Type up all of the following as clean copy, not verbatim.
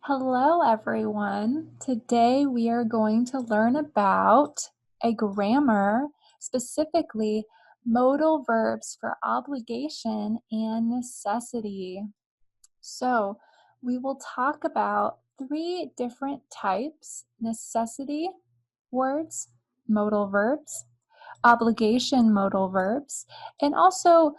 Hello, everyone. Today we are going to learn about a grammar, specifically modal verbs for obligation and necessity. So, we will talk about three different types: necessity words, modal verbs, obligation modal verbs, and also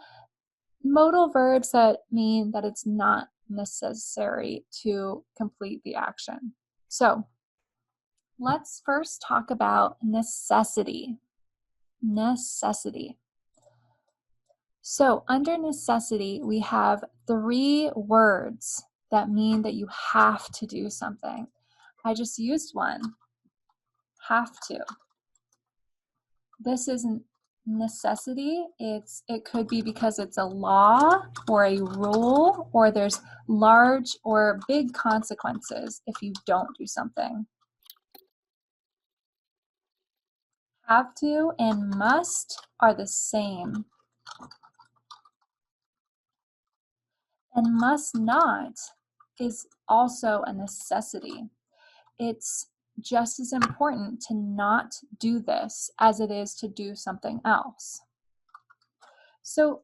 modal verbs that mean that it's not necessary to complete the action. So let's first talk about necessity. Necessity. So under necessity, we have three words that mean that you have to do something. I just used one, have to. This isn't necessity. It could be because it's a law or a rule, or there's large or big consequences if you don't do something. Have to and must are the same. And must not is also a necessity. It's just as important to not do this as it is to do something else. So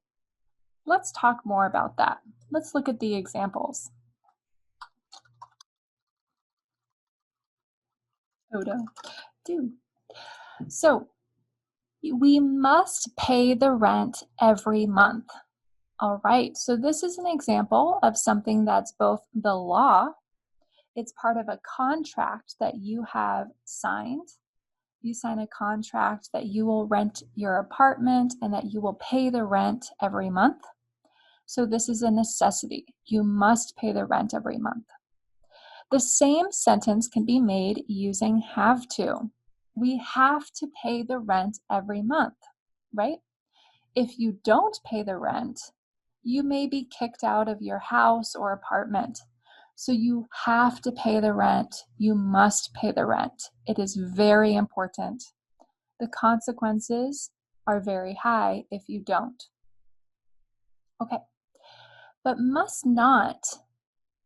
let's talk more about that. Let's look at the examples. Odo, do. So we must pay the rent every month. All right, so this is an example of something that's both the law, it's part of a contract that you have signed. You sign a contract that you will rent your apartment and that you will pay the rent every month. So this is a necessity. You must pay the rent every month. The same sentence can be made using have to. We have to pay the rent every month, right? If you don't pay the rent, you may be kicked out of your house or apartment. So you have to pay the rent. You must pay the rent. It is very important. The consequences are very high if you don't. Okay, but must not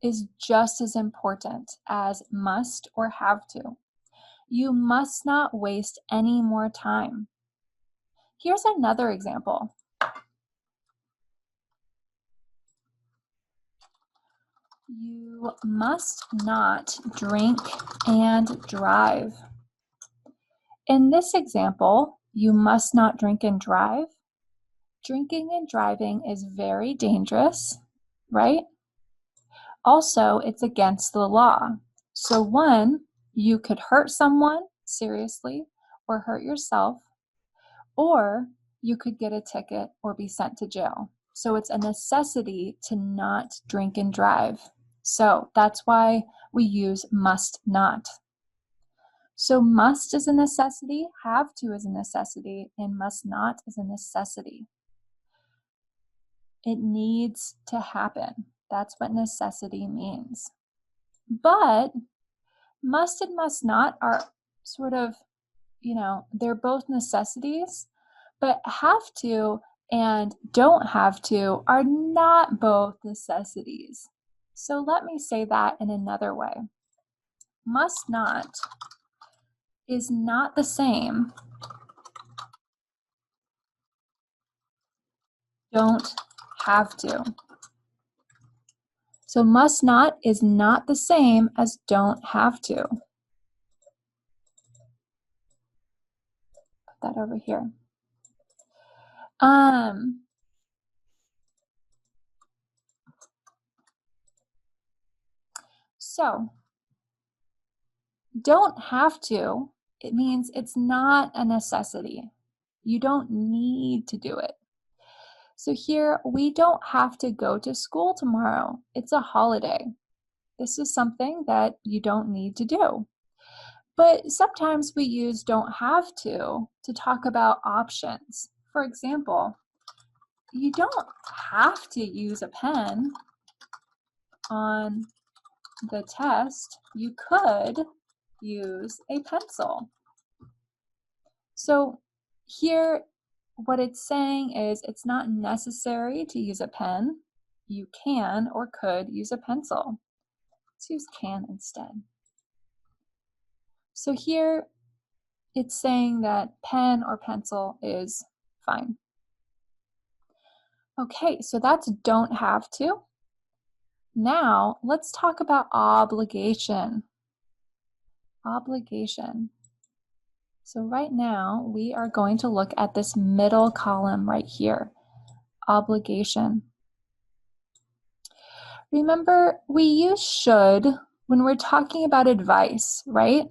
is just as important as must or have to. You must not waste any more time. Here's another example. You must not drink and drive. In this example, you must not drink and drive. Drinking and driving is very dangerous, right? Also, it's against the law. So one, you could hurt someone seriously or hurt yourself, or you could get a ticket or be sent to jail. So it's a necessity to not drink and drive. So that's why we use must not. So must is a necessity, have to is a necessity, and must not is a necessity. It needs to happen. That's what necessity means. But must and must not are sort of, they're both necessities, but have to and don't have to are not both necessities. So let me say that in another way. Must not is not the same. Don't have to. So must not is not the same as don't have to. Put that over here. So don't have to, it means it's not a necessity. You don't need to do it. So here, we don't have to go to school tomorrow. It's a holiday. This is something that you don't need to do. But sometimes we use don't have to talk about options. For example, you don't have to use a pen on the test. You could use a pencil. So here, what it's saying is it's not necessary to use a pen. You can or could use a pencil. Let's use can instead. So here it's saying that pen or pencil is fine. Okay, so that's don't have to. Now let's talk about obligation. Obligation. So right now we are going to look at this middle column right here, obligation. Remember, we use should when we're talking about advice, right?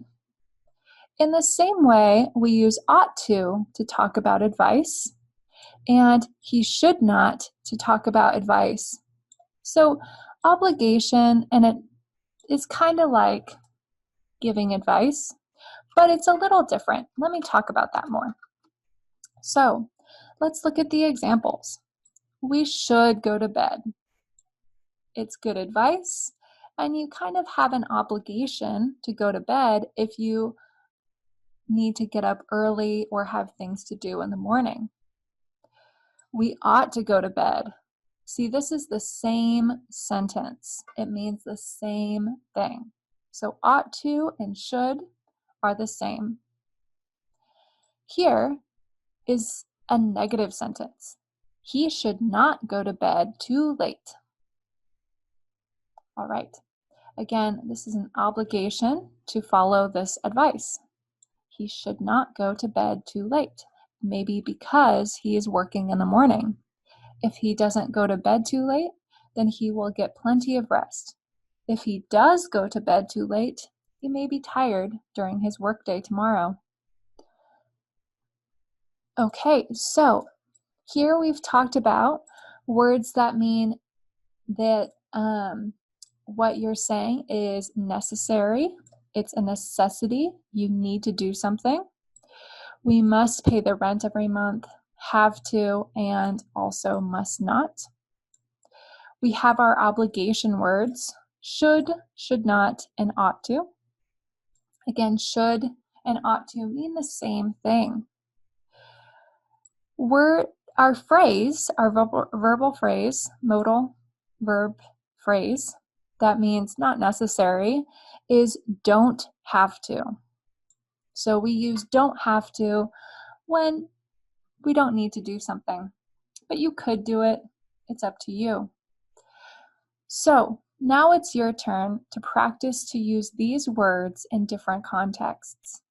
In the same way, we use ought to talk about advice, and he should not to talk about advice. So obligation, and it is kind of like giving advice, but it's a little different. Let me talk about that more. So let's look at the examples. We should go to bed. It's good advice, and you kind of have an obligation to go to bed if you need to get up early or have things to do in the morning. We ought to go to bed. See, this is the same sentence. It means the same thing. So ought to and should are the same. Here is a negative sentence. He should not go to bed too late. All right. Again, this is an obligation to follow this advice. He should not go to bed too late, maybe because he is working in the morning. If he doesn't go to bed too late, then he will get plenty of rest. If he does go to bed too late, he may be tired during his workday tomorrow. Okay, so here we've talked about words that mean that what you're saying is necessary. It's a necessity. You need to do something. We must pay the rent every month, have to, and also must not. We have our obligation words, should, should not, and ought to. Again, should and ought to mean the same thing. Our phrase, our verbal phrase, modal verb phrase, that means not necessary, is don't have to. So we use don't have to when we don't need to do something, but you could do it. It's up to you. So now it's your turn to practice to use these words in different contexts.